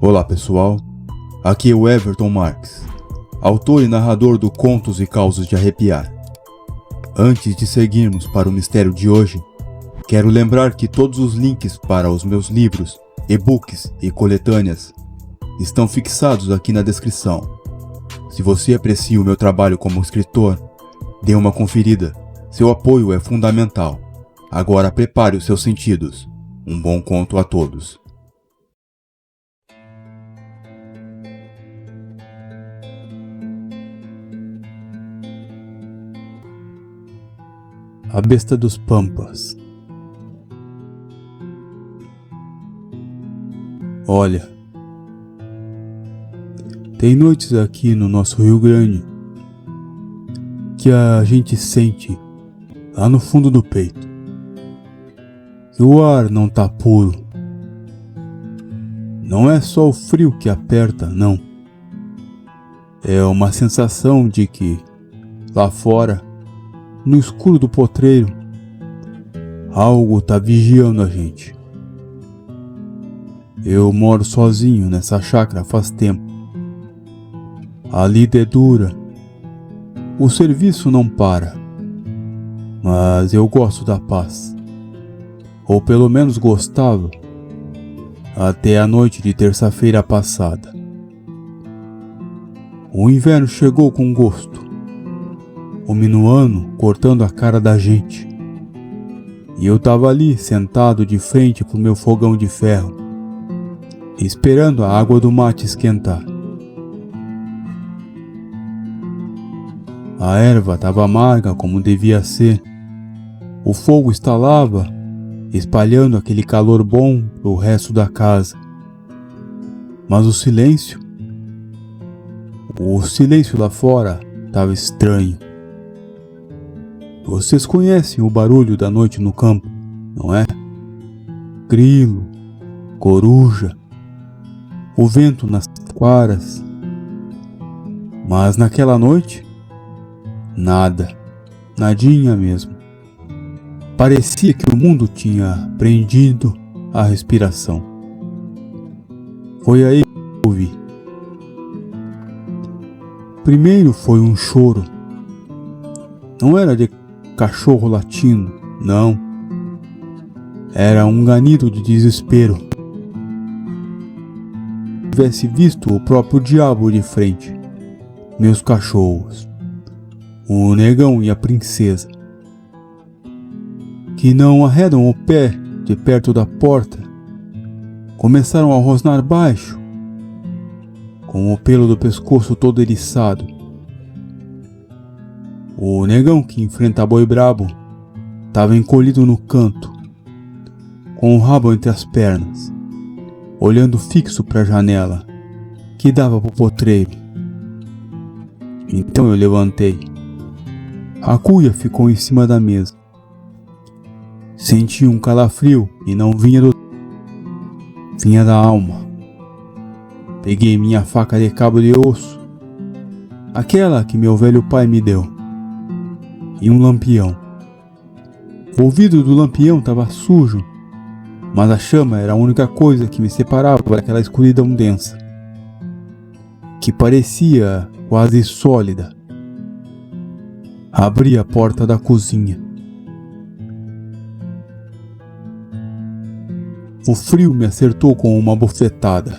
Olá pessoal, aqui é o Everton Marques, autor e narrador do Contos e Causos de Arrepiar. Antes de seguirmos para o mistério de hoje, quero lembrar que todos os links para os meus livros, e-books e coletâneas estão fixados aqui na descrição. Se você aprecia o meu trabalho como escritor, dê uma conferida, seu apoio é fundamental. Agora prepare os seus sentidos. Um bom conto a todos. A Besta dos Pampas. Olha, tem noites aqui no nosso Rio Grande que a gente sente lá no fundo do peito que o ar não tá puro. Não é só o frio que aperta, não. É uma sensação de que lá fora, no escuro do potreiro, algo tá vigiando a gente. Eu moro sozinho nessa chácara faz tempo. A lida é dura. O serviço não para. Mas eu gosto da paz. Ou pelo menos gostava. Até a noite de terça-feira passada. O inverno chegou com gosto. O minuano cortando a cara da gente. E eu tava ali sentado de frente pro meu fogão de ferro, esperando a água do mate esquentar. A erva tava amarga como devia ser. O fogo estalava, espalhando aquele calor bom pro resto da casa. Mas o silêncio lá fora tava estranho. Vocês conhecem o barulho da noite no campo, não é? Grilo, coruja, o vento nas taquaras. Mas naquela noite, nada, nadinha mesmo. Parecia que o mundo tinha prendido a respiração. Foi aí que eu ouvi. Primeiro foi um choro. Não era de cachorro latindo, não. Era um ganido de desespero. Se tivesse visto o próprio diabo de frente. Meus cachorros, o negão e a princesa, que não arredam o pé de perto da porta, começaram a rosnar baixo, com o pelo do pescoço todo eriçado. O negão, que enfrenta boi brabo, estava encolhido no canto, com o rabo entre as pernas, olhando fixo para a janela que dava pro potreiro. Então eu levantei. A cuia ficou em cima da mesa. Senti um calafrio e não vinha vinha da alma. Peguei minha faca de cabo de osso, aquela que meu velho pai me deu, e um lampião. O vidro do lampião estava sujo, mas a chama era a única coisa que me separava daquela escuridão densa, que parecia quase sólida. Abri a porta da cozinha. O frio me acertou com uma bofetada.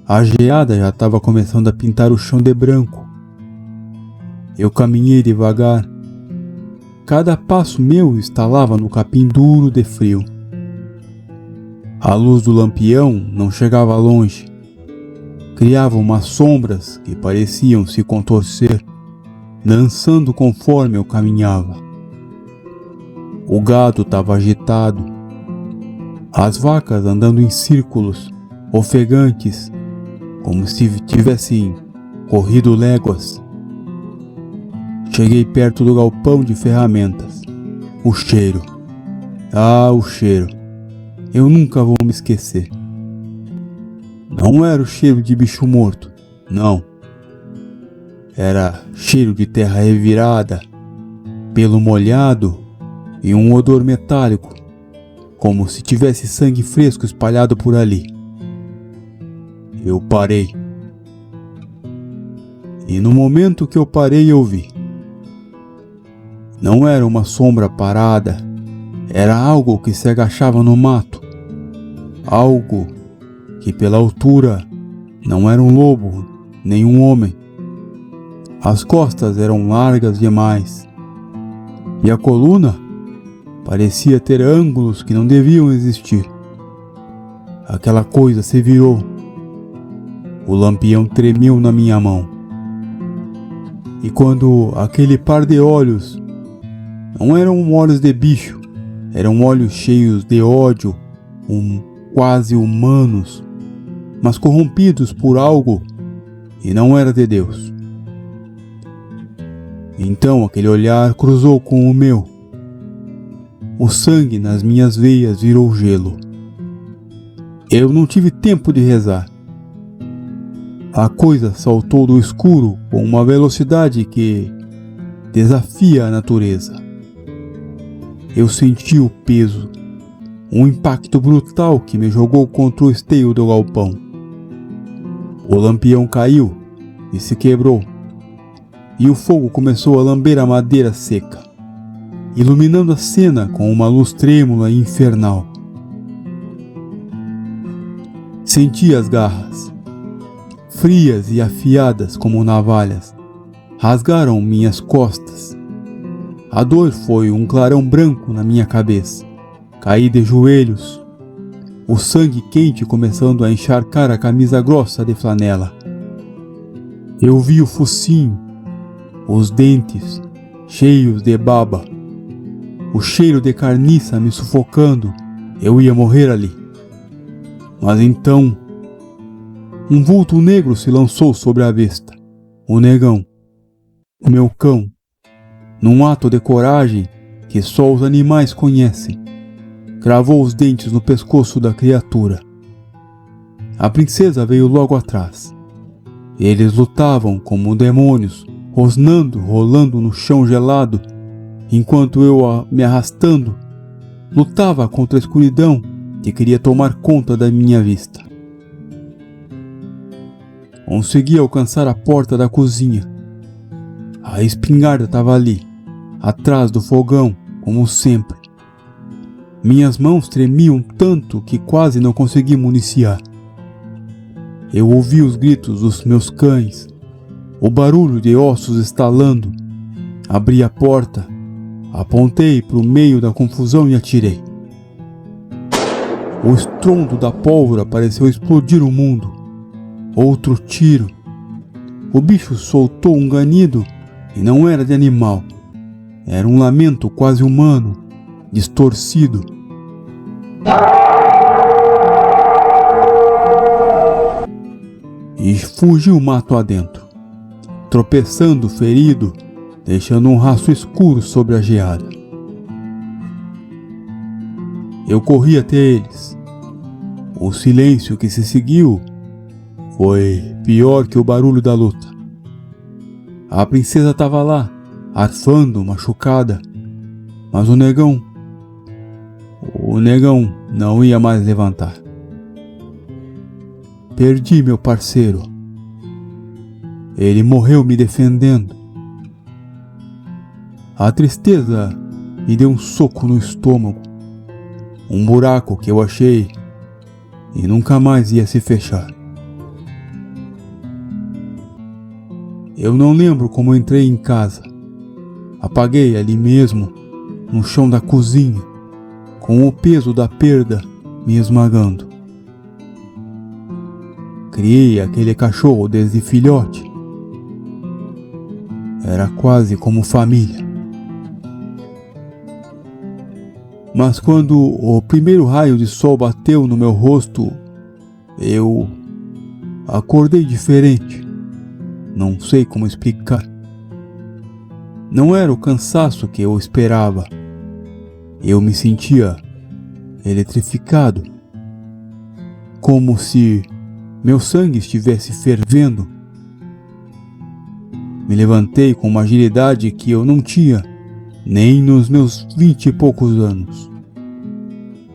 A geada já estava começando a pintar o chão de branco. Eu caminhei devagar. Cada passo meu estalava no capim duro de frio. A luz do lampião não chegava longe. Criava umas sombras que pareciam se contorcer, dançando conforme eu caminhava. O gado estava agitado. As vacas andando em círculos, ofegantes, como se tivessem corrido léguas. Cheguei perto do galpão de ferramentas. O cheiro. Ah, o cheiro. Eu nunca vou me esquecer. Não era o cheiro de bicho morto, Não. Era cheiro de terra revirada, pelo molhado e um odor metálico, como se tivesse sangue fresco espalhado por ali. Eu parei. E no momento que eu parei, eu vi. Não era uma sombra parada, era algo que se agachava no mato. Algo que pela altura não era um lobo, nem um homem. As costas eram largas demais. E a coluna parecia ter ângulos que não deviam existir. Aquela coisa se virou. O lampião tremeu na minha mão. E quando aquele par de olhos, não eram olhos de bicho, eram olhos cheios de ódio, quase humanos, mas corrompidos por algo, e não era de Deus. Então aquele olhar cruzou com o meu. O sangue nas minhas veias virou gelo. Eu não tive tempo de rezar. A coisa saltou do escuro com uma velocidade que desafia a natureza. Eu senti o peso, um impacto brutal que me jogou contra o esteio do galpão. O lampião caiu e se quebrou, e o fogo começou a lamber a madeira seca, iluminando a cena com uma luz trêmula e infernal. Senti as garras, frias e afiadas como navalhas, rasgaram minhas costas. A dor foi um clarão branco na minha cabeça. Caí de joelhos, o sangue quente começando a encharcar a camisa grossa de flanela. Eu vi o focinho, os dentes cheios de baba, o cheiro de carniça me sufocando. Eu ia morrer ali. Mas então, um vulto negro se lançou sobre a vista. O negão, o meu cão, num ato de coragem que só os animais conhecem, cravou os dentes no pescoço da criatura. A princesa veio logo atrás. Eles lutavam como demônios, rosnando, rolando no chão gelado, enquanto eu, me arrastando, lutava contra a escuridão que queria tomar conta da minha vista. Consegui alcançar a porta da cozinha. A espingarda estava ali, atrás do fogão, como sempre. Minhas mãos tremiam tanto que quase não consegui municiar. Eu ouvi os gritos dos meus cães, o barulho de ossos estalando. Abri a porta, apontei para o meio da confusão e atirei. O estrondo da pólvora pareceu explodir o mundo. Outro tiro. O bicho soltou um ganido e não era de animal. Era um lamento quase humano, distorcido. E fugiu mato adentro, tropeçando ferido, deixando um rastro escuro sobre a geada. Eu corri até eles. O silêncio que se seguiu foi pior que o barulho da luta. A princesa estava lá, arfando, machucada, mas o negão não ia mais levantar. Perdi meu parceiro. Ele morreu me defendendo. A tristeza me deu um soco no estômago, um buraco que eu achei e nunca mais ia se fechar. Eu não lembro como entrei em casa. Apaguei ali mesmo, no chão da cozinha, com o peso da perda me esmagando. Criei aquele cachorro desde filhote. Era quase como família. Mas quando o primeiro raio de sol bateu no meu rosto, eu acordei diferente. Não sei como explicar. Não era o cansaço que eu esperava. Eu me sentia eletrificado, como se meu sangue estivesse fervendo Me levantei com uma agilidade que eu não tinha nem nos meus 20 e poucos anos.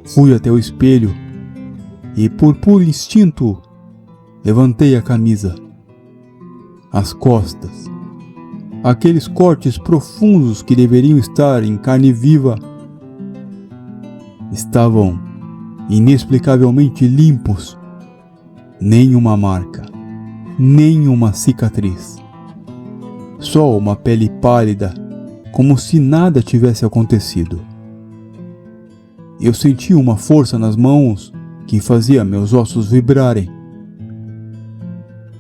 Fui até o espelho e, por puro instinto, levantei a camisa. As costas, aqueles cortes profundos que deveriam estar em carne viva, estavam inexplicavelmente limpos. Nenhuma marca, nenhuma cicatriz. Só uma pele pálida, como se nada tivesse acontecido. Eu senti uma força nas mãos que fazia meus ossos vibrarem.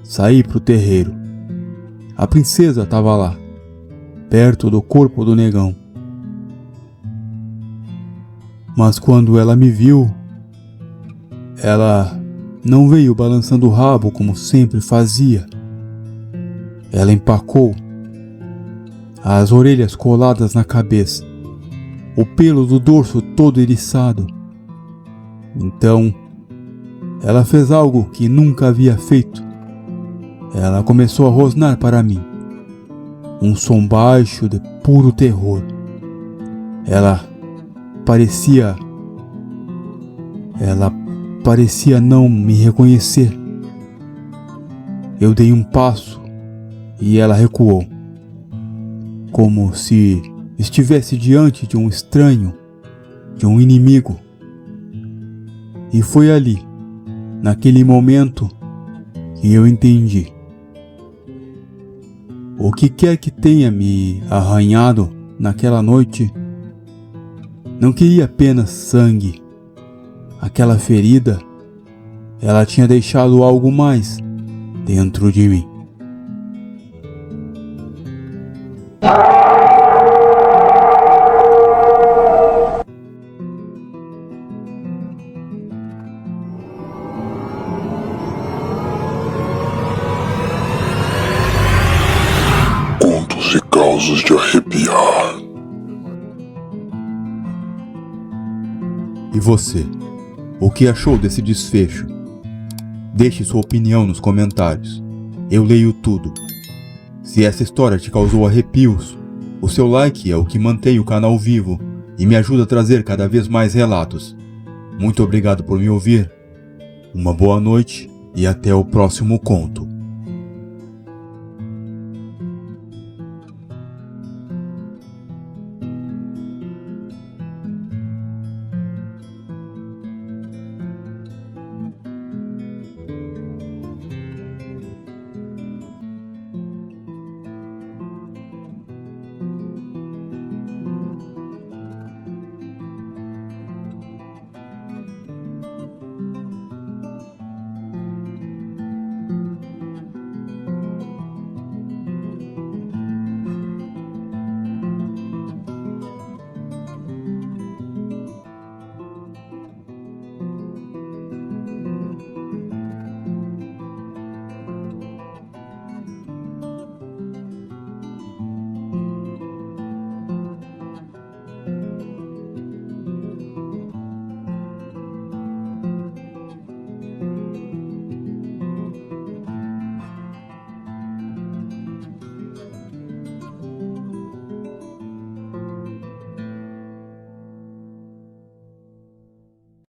Saí pro terreiro. A princesa estava lá, perto do corpo do negão. Mas quando ela me viu, ela não veio balançando o rabo como sempre fazia. Ela empacou, as orelhas coladas na cabeça, o pelo do dorso todo eriçado. Então, ela fez algo que nunca havia feito. Ela começou a rosnar para mim, um som baixo de puro terror. Ela parecia não me reconhecer. Eu dei um passo e ela recuou, como se estivesse diante de um estranho, de um inimigo. E foi ali, naquele momento, que eu entendi. O que quer que tenha me arranhado naquela noite, não queria apenas sangue. Aquela ferida, ela tinha deixado algo mais dentro de mim. Contos e causos de arrepiar. E você? O que achou desse desfecho? Deixe sua opinião nos comentários. Eu leio tudo. Se essa história te causou arrepios, o seu like é o que mantém o canal vivo e me ajuda a trazer cada vez mais relatos. Muito obrigado por me ouvir. Uma boa noite e até o próximo conto.